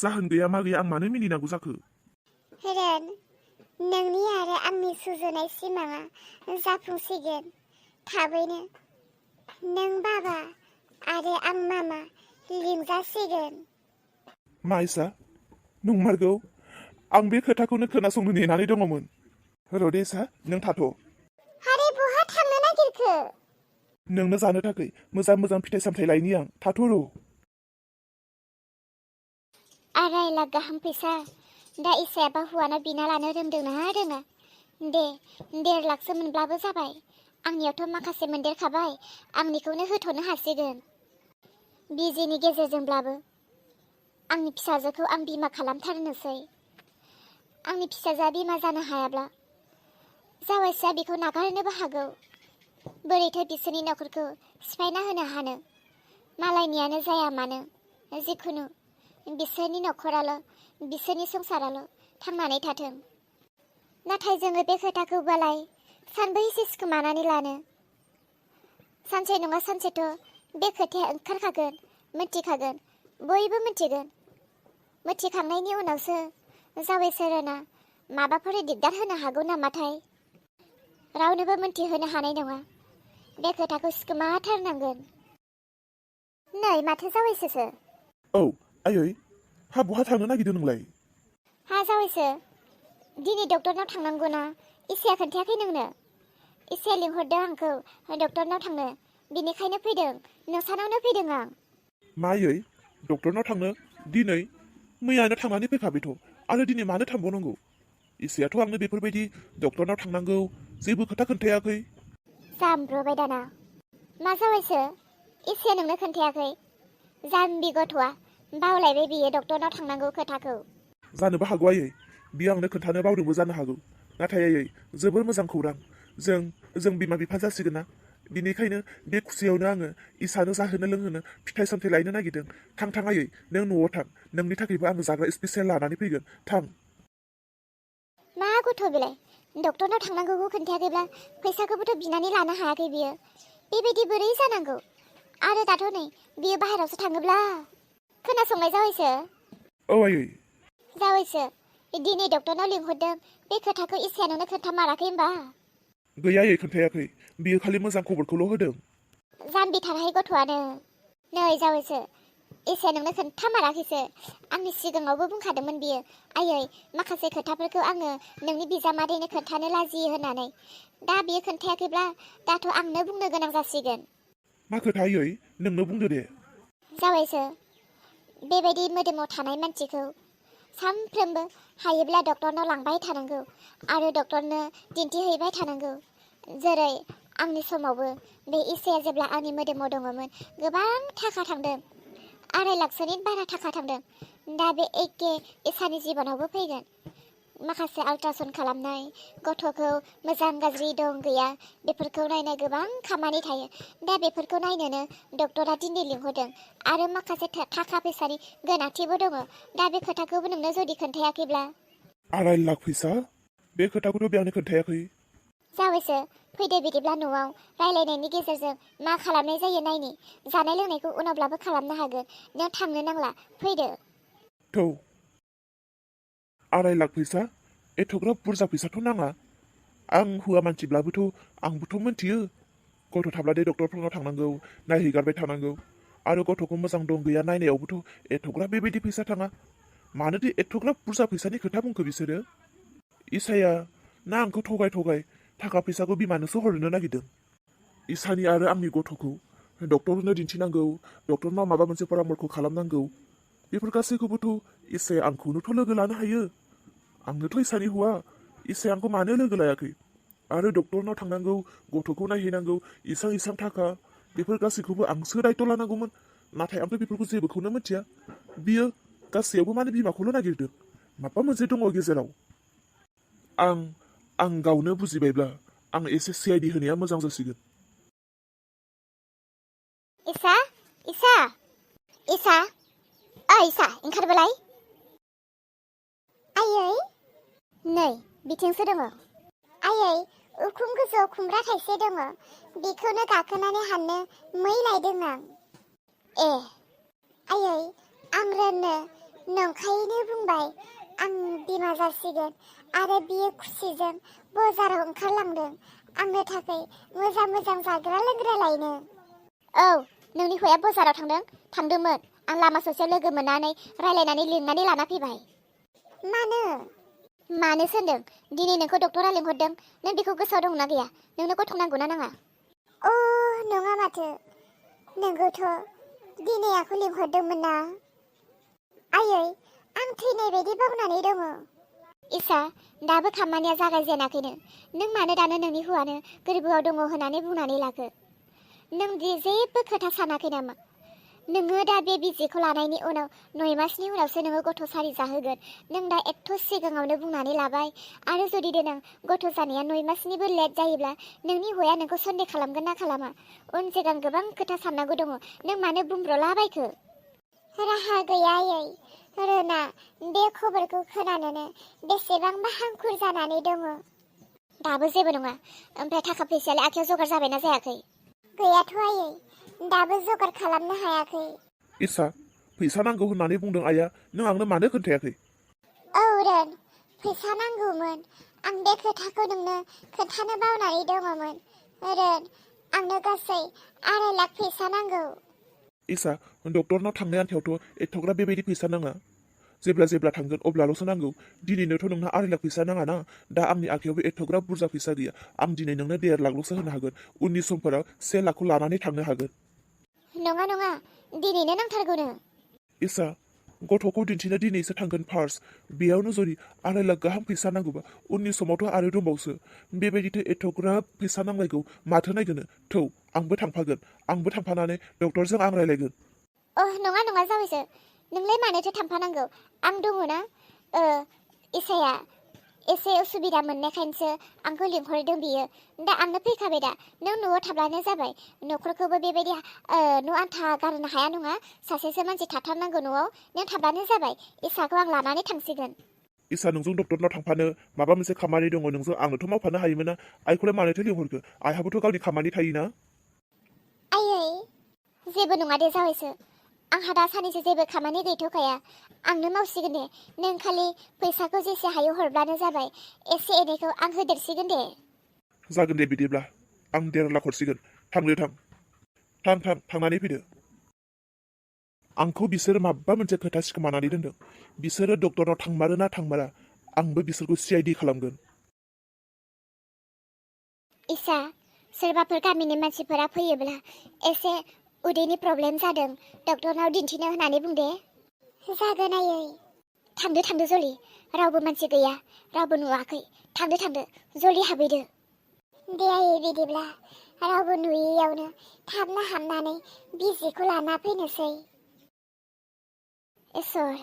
जाहोन गैया मा गैया आं मानो मिनिनांगौ जाखो? हिरेन, नोंनि आरो आंनि सुजुनाय सिमाङा जाफुंसिगोन थाबैनो। नों बाबा आरो आं मामा लिंजासिगोन। मा इसा? नंमारगौ? आं बे खोथाखौनो खोनासंनो नेनानै दङमोन। र'दे इसा, नों थाथ'। हारे बहा थांनो नागिरखो? नोंनो जानो थाखाय मोजां मोजां फिथाइ सामथाइ लायनि आं, थाथ' र'। 2 लाख गाहाम फैसा दा इसायाबा हौवाना बिना लानो रोंदोंना रोङा? दे 1.5 लाखसो मोनब्लाबो जाबाय। आंनियावथ' माखासे मोनदेरखाबाय, आंनिखौनो होथ'नो हासिगोन। बिजिनि गेजेरजोंब्लाबो आंनि फिसाजोखौ आं बिमा खालामथारनोसै। आंनि फिसाजोआ बिमा जानो हायाब्ला जावायसोआ बिखौ नागारनोबो हागौ। बोरैथो बिसोरनि नखरखौ सिफायना होनो हानो? मालायनियानो जाया मानो, जिखुनु बिसोरनि नखराल', बिसोरनि संसाराल' थांनानै थाथों। नाथाय जोङो बे खोथाखौबालाय सानबैसे सिखोमानानै लानो? सानसे नङा सानसेथ' बे खोथाया ओंखारखागोन, मिथिखागोन, बयबो मिथिगोन। मिथिखांनायनि उनावसो जावै सोराना माबाफोर दिगदार होनो हागौ नामाथाय? रावनोबो मिथिहोनो हानाय नङा। बे खोथाखौ सिखोमाथारनांगोन। नै माथो जावैसोसो? औ आयै, हा बहा थांनो नागिरदों नोंलाय? हा जावैसो, दिनै डक्टरनाव थांनांगौ ना? इसाया खोन्थायाखै नोंनो? इसाया लिंहरदों आंखौ डक्टरनाव थांनो, बिनिखायनो फैदों, नोंसानावनो फैदों आं। मा आयै, डक्टरनाव थांनो? दिनै? मैयानो थांनानै फैखाबायथ', आरो दिनै मानो थांबावनांगौ? इसायाथ' आंनो बेफोरबायदि डक्टरनाव थांनांगौ जेबो खोथा खोन्थायाखै। जाम्ब्रबाय दाना। मा जावैसो? इसाया नोंनो खोन्थायाखै? जाम्बि गथ'आ, बावलायबाय बियो डक्टरनाव थांनांगौ खोथाखौ। जानोबो हागौ आयै, बियो आंनो खोन्थानो बावदोंबो जानो हागौ। नाथाय आयै, जोबोर मोजां खौरां। जों बिमा बिफा जासिगोन ना? बिनिखायनो बे खुसियावनो आङो इसानो जाहोनो लोंहोनो फिथाइ सामथाइ लायनो नागिरदों। थां आयै, नों न'आव थां। नोंनि थाखायबो आङो जाग्रा स्पेसियेल लानानै फैगोन, थां। मा गथ' बेलाय? डक्टरनाव थांनांगौखौ खोन्थायाखैब्ला फैसाखौबोथ' बिनानै लानो हायाखै बियो। बेबायदि बोरै जानांगौ? आरो दाथ' नै बियो बाहेरायावसो थाङोब्ला। खोनासंनाय जावैसो? औ आयै। जावैसो, दिनै डक्टरनाव लिंहरदों, बे खोथाखौ इसाया नोंनो खोन्थामाराखै होमबा? गैया आयै, खोन्थायाखै। बियो खालि मोजां खबरखौल' होदों। जाम्बिथारहाय गथ'आनो। नै जावैसो, इसाया नोंनो खोन्थामाराखैसो। आंनि सिगाङावबो बुंखादोंमोन बियो, आयै माखासे खोथाफोरखौ आङो नोंनि बिजामादैनो खोन्थानो लाजियो होननानै। दा बियो खोन्थायाखैब्ला दाथ' आंनो बुंनो गोनां जासिगोन। मा खोथा आयै? नोंनो बुंदो दे। जावैसो, बेबायदि मोदोमाव थानाय मानसिखौ सानफ्रोमबो हायोब्ला डक्टरनाव लांबाय थानांगौ आरो डक्टरनो दिन्थिहैबाय थानांगौ। जेरै आंनि समावबो बे इसाया जेब्ला आंनि मोदोमाव दङमोन, गोबां थाखा थांदों। 2 लाखसोनि बारा थाखा थांदों। दा बे एखे इसानि जिबनावबो फैगोन। माखासे आल्ट्रासाउन्ड खालामनाय, गथ'खौ मोजां गाज्रि दं गैया बेफोरखौ नायनाय गोबां खामानि थायो। दा बेफोरखौ नायनोनो डक्टरा दिनै लिंहरदों आरो माखासे थाखा फैसानि गोनांथिबो दङ। दा बे खोथाखौबो नोंनो जुदि खोन्थायाखैब्ला? 2 लाख फैसा? बे खोथाखौथ' बे आंनो खोन्थायाखै। जावैसो, फैदो बिदिब्ला न'आव रायलायनायनि गेजेरजों मा खालामनाय जायो नायनि। जानाय लोंनायखौ उनावब्लाबो खालामनो हागोन। नों थांनो नांला, फैदो। थौ, 2 लाख फैसा? एथ'ग्राब बुरजा फैसाथ' नाङा। आं हौवा मानसिब्लाबोथ' आंबोथ' मिन्थियो। गथ' थाब्लाथाय डक्टरफोरनाव थांनांगौ, नायहैगारबाय थानांगौ। आरो गथ'खौ मोजां दं गैया नायनायावबोथ' एथ'ग्राब बेबायदि फैसा थाङा। मानोथो एथ'ग्राब बुरजा फैसानि खोथा बुंखो बिसोरो? इसाया ना आंखौ थगाय थाखा फैसाखौ बिमानोसो हरनो नागिरदों? इसानि आरो आंनि गथ'खौ डक्टरनो दिन्थिनांगौ, डक्टरनाव माबा मोनसे परामर्ख खालामनांगौ। बेफोर गासैखौबोथ' इसाया आंखौनोथ' लोगो लानो हायो। आंनोथ' इसानि हौवा, इसाया आंखौ मानो लोगो लायाखै? आरो डक्टरनाव थांनांगौ, गथ'खौ नायहैनांगौ, इसां थाखा, बेफोर गासैखौबो आंसो दायथ' लानांगौमोन। नाथाय आंथ' बेफोरखौ जेबोखौनो मिथिया। बियो गासैयावबो मानो बिमाखौल' नागिरदों? माबा मोनसे दङ गेजेराव। आं गावनो बुजिबायब्ला आं एसे CID होनाया मोजां जासिगोन। इसा? इसा ओंखारबोलाय। आयै, नै बिथिंसो दङ। आयै, उखुम गोजौआव खुमब्रा थाइसे दङ, बेखौनो गाखोनानै हाननो मै लायदों आं। ए, आयै, आं रोनो नंखायैनो बुंबाय आं बिमा जासिगोन आरो बियो खुसिजों बाजाराव ओंखारलांदों आंनो थाखाय मोजां मोजां जाग्रा लोंग्रा लायनो। औ नोंनि हौवाया बाजाराव थांदोंमोन आं लामा ससेयाव लोगो मोननानै रायलायनानै लिंनानै लाना फैबाय। मानो सोंदों? दिनै नोंखौ डक्टरा लिंहरदों, नों बेखौ गोसोआव दंना गैया? नोंनो गथ' नांगौना नाङा? नङा माथो, नोंगौथ' दिनै आंखौ लिंहरदोंमोन ना। आयै आं थैनाय बायदि बावनानै दङ। इसा दाबो खामानिया जागायजेनाखैनो, नों मानो दानो नोंनि हौवानो गोरबोआव दङ होननानै बुंनानै लाखो? नों जेबो खोथा सानाखै नामा? नोङो दा बे बिजिखौ लानायनि उनाव 9 मासनि उनावसो नोङो गथ' सारि जाहोगोन। नों दा एथ' सिगाङावनो बुंनानै लाबाय आरो जुदि देनां गथ' जानाया 9 मासनिबो लेट जायोब्ला नोंनि हौवाया नोंखौ सन्देह खालामगोन ना खालामा? उन सिगां गोबां खोथा साननांगौ दङ, नों मानो बुंब्रलाबायखो? राहा गैया आयै, रोना बे खबरखौ खोनानोनो बेसेबांबा हांखुर जानानै दङ। दाबो जेबो नङा, ओमफ्राय थाखा फैसायालाय आखायाव जगार जाबायना जायाखै? गैयाथ' आयै, दाबो जगार खालामनो हायाखै। इसा फैसा नांगौ होननानै बुंदों आइया, नों आंनो मानो खोन्थायाखै? औ रोन, फैसा नांगौमोन। आं बे खोथाखौ नोंनो खोन्थानो बावनानै दङमोन। रोन, आंनो गासै 2.5 लाख फैसा नांगौ। इसा डक्टरनाव थांनाय आन्थायावथ' एथ'ग्रा बेबायदि फैसा नाङा। जेब्ला थांगोन अब्लाल'सो नांगौ। दिनैनोथ' नोंना 2.5 लाख फैसा नाङा ना। दा आंनि आखायावबो एथ'ग्राब बुरजा फैसा गैया। आं दिनै नोंनो 1.5 लाखल'सो होनो हागोन। उननि समफोराव 1 लाखखौ लानानै थांनो हागोन। नङा दिनैनो नांथारगौनो। इसा गथ'खौ दिन्थिनो दिनैसो थांगोन फार्स्ट, बेयावनो जुदि 2.5 लाख गाहाम फैसा नांगौबा उननि समावथ' आरो दंबावसो। बेबायदिथ' एथ'ग्राब फैसा नांलायगौ माथो नायगोनो। थौ आंबो थांफागोन, आंबो थांफानानै डक्टरजों आं रायलायगोन। नङा जावैसो, नोंलाय मानोथो थांफानांगौ? आं दङ ना। इसाया एसे उसुबिदा मोननायखायसो आंखौ लिंहरदों बियो। दा आंनो फैखाबाय, दा नों न'आव थाब्लानो जाबाय। न'खरखौबो बेबायदि न' आन्था गारनो हाया नङा, सासेसो मानसि थाथारनांगौ न'आव। नों थाब्लानो जाबाय, इसाखौ आं लानानै थांसिगोन। इसा नोंजों डक्टरनाव थांफानो माबा मोनसे खामानि दङ नोंजों, आंनोथ' मावफानो हायोमोन ना। आइखौलाय मानोथो लिंहरखो? आइहाबोथ' गावनि खामानि थायोना। आयै जेबो नङा दे जावैसो, आंहा दा सानैसो जेबो खामानि गैथ'खाया, आंनो मावसिगोन दे। नों खालि फैसाखौ जेसे हायो हरब्लानो जाबाय, एसे एनैखौ आं होदेरसिगोन दे। जागोन दे बिदिब्ला, आं 1.5 लाख हरसिगोन। थांनानै फैदो। आंखौ बिसोरो माबा मोनसे खोथा सिखोमानानै दोनदों। बिसोरो डक्टरनाव थांमारो ना थांमारा, आंबो बिसोरखौ CID खालामगोन। इसा सोरबाफोर गामिनि मानसिफोरा फैयोब्ला एसे उदैनि प्रब्लेम जादों, डक्टरनाव दिन्थिनो होननानै बुंदे। जागोन आयै। थांदो जलि, रावबो मानसि गैया, रावबो नुवाखै। थांदो जलि हाबहैदो। दे आयै बिदिब्ला रावबो नुयैयावनो थाबनो हाबनानै बिजिखौ लाना फैनोसै। इसोर,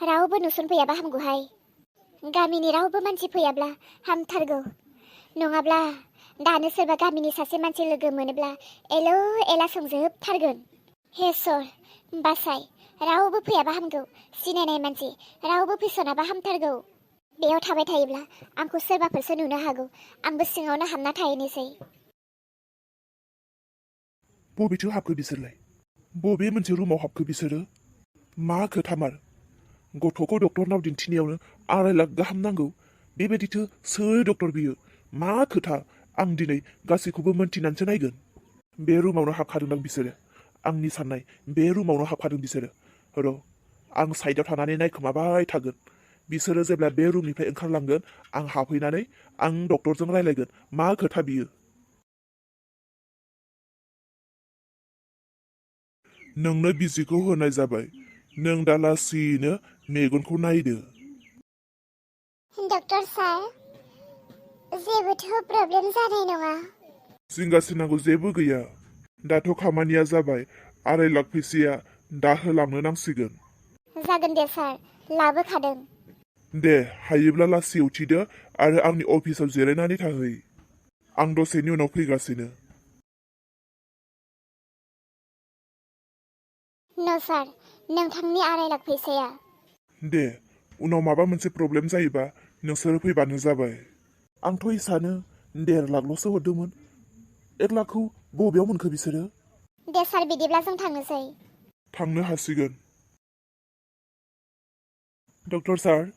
रावबो नुसनफैयाबा हामगौहाय। गामिनि रावबो मानसि फैयाब्ला हामथारगौ, नङाब्ला दानो सोरबा गामिनि सासे मानसि लोगो मोनोब्ला एल' एला सोंजोबथारगोन। हे इसोर बासाय, रावबो फैयाबा हामगौ। सिनायनाय मानसि रावबो फैसनाबा हामथारगौ। बेयाव थाबाय थायोब्ला आंखौ सोरबाफोरसो नुनो हागौ, आंबो सिङावनो हाबना थाहैनोसै। बबेथिं हाबखो बिसोरलाय? बबे मोनसे रुमाव हाबखो बिसोरो? मा खोथामार? गथ'खौ डक्टरनाव दिन्थिनायावनो 2.5 लाख गाहाम नांगौ। बेबायदिथो सोर डक्टर बियो? मा खोथा? आं दिनै गासैखौबो मोनथिनानैसो नायगोन। बे रुमावनो हाबखादोंदां बिसोरो। आंनि साननाय, बे रुमावनो हाबखादों बिसोरो। र' आं साइडआव थानानै नायखोमाबाय थागोन। बिसोरो जेब्ला बे रुमनिफ्राय ओंखारलांगोन, आं हाबहैनानै आं डक्टरजों रायलायगोन। मा खोथा बियो? नोंनो बिजिखौ होनाय जाबाय, नों दा लासैनो मेगनखौ नायदो। डक्टर सार, जेबोथ' प्रब्लेम जानाय नङा? जिंगासिनांगौ जेबो गैया। दाथ' खामानिया जाबाय, 2.5 लाख फैसाया दा होलांनो नांसिगोन। जागोन दे सार, लाबोखादों। दे हायोब्ला लासै उथिदो आरो आंनि अफिसाव जिरायनानै थाहै। आं दसेनि उनाव फैगासिनो। न' सार, नोंथांनि 2.5 लाख फैसाया। दे उनाव माबा मोनसे प्रब्लेम जायोबा नोंसोरो फैबानो जाबाय। आंथ' सानो 1.5 लाखल'सो हरदोंमोन। 1 लाखखौ बबेयाव मोनखो बिसोरो? दे सार बिदिब्ला जों थांनोसै। थांनो हासिगोन। डक्टर सार।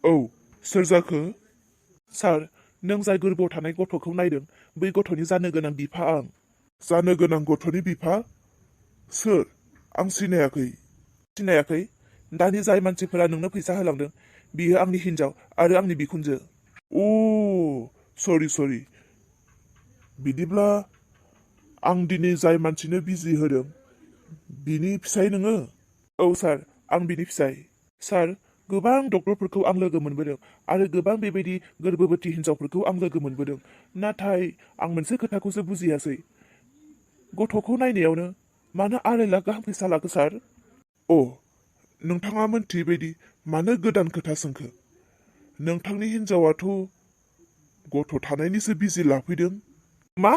औ, सोर जाखो? सार, नों जाय गोरबोआव थानाय गथ'खौ नायदों बै गथ'नि जानो गोनां बिफा आं। जानो गोनां गथ'नि बिफा? सोर? आं सिनायाखै। सिनायाखै? दानि जाय मानसिफोरा नोंनो फैसा होलांदों बियो आंनि हिन्जाव आरो आंनि बिखुनजो। अ, सरि। बिदिब्ला आं दिनै जाय मानसिनो बिजि होदों बिनि फिसाय नोङो? औ सार, आं बिनि फिसाय। सार, गोबां डक्टरफोरखौ आं लोगो मोनबोदों आरो गोबां बेबायदि गोर्बोबती हिन्जावफोरखौ आं लोगो मोनबोदों। नाथाय आं मोनसे खोथाखौसो बुजियासै। गथ'खौ नायनायावनो मानो आराय लाख गाहाम फैसा लाखो सार? अ, नोंथाङा मोनथियै बायदि मानो गोदान खोथा सोंखो? नोंथांनि हिन्जावाथ' गथ' थानायनिसो बिजि लाफैदों। मा?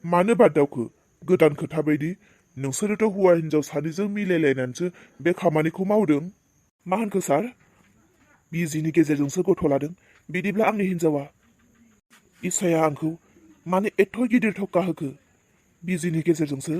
मानो बादावखो? गोदान खोथा बायदि नोंसोरोथ' हौवा हिन्जाव सानैजों मिलायलायनानैसो बे खामानिखौ मावदों। मा होनखो सार? बिजिनि गेजेरजोंसो गथ' लादों। बिदिब्ला आंनि हिन्जावा इसोरा आंखौ मानो एथ' गिदिर धक्का होखो? बिजिनि गेजेरजोंसो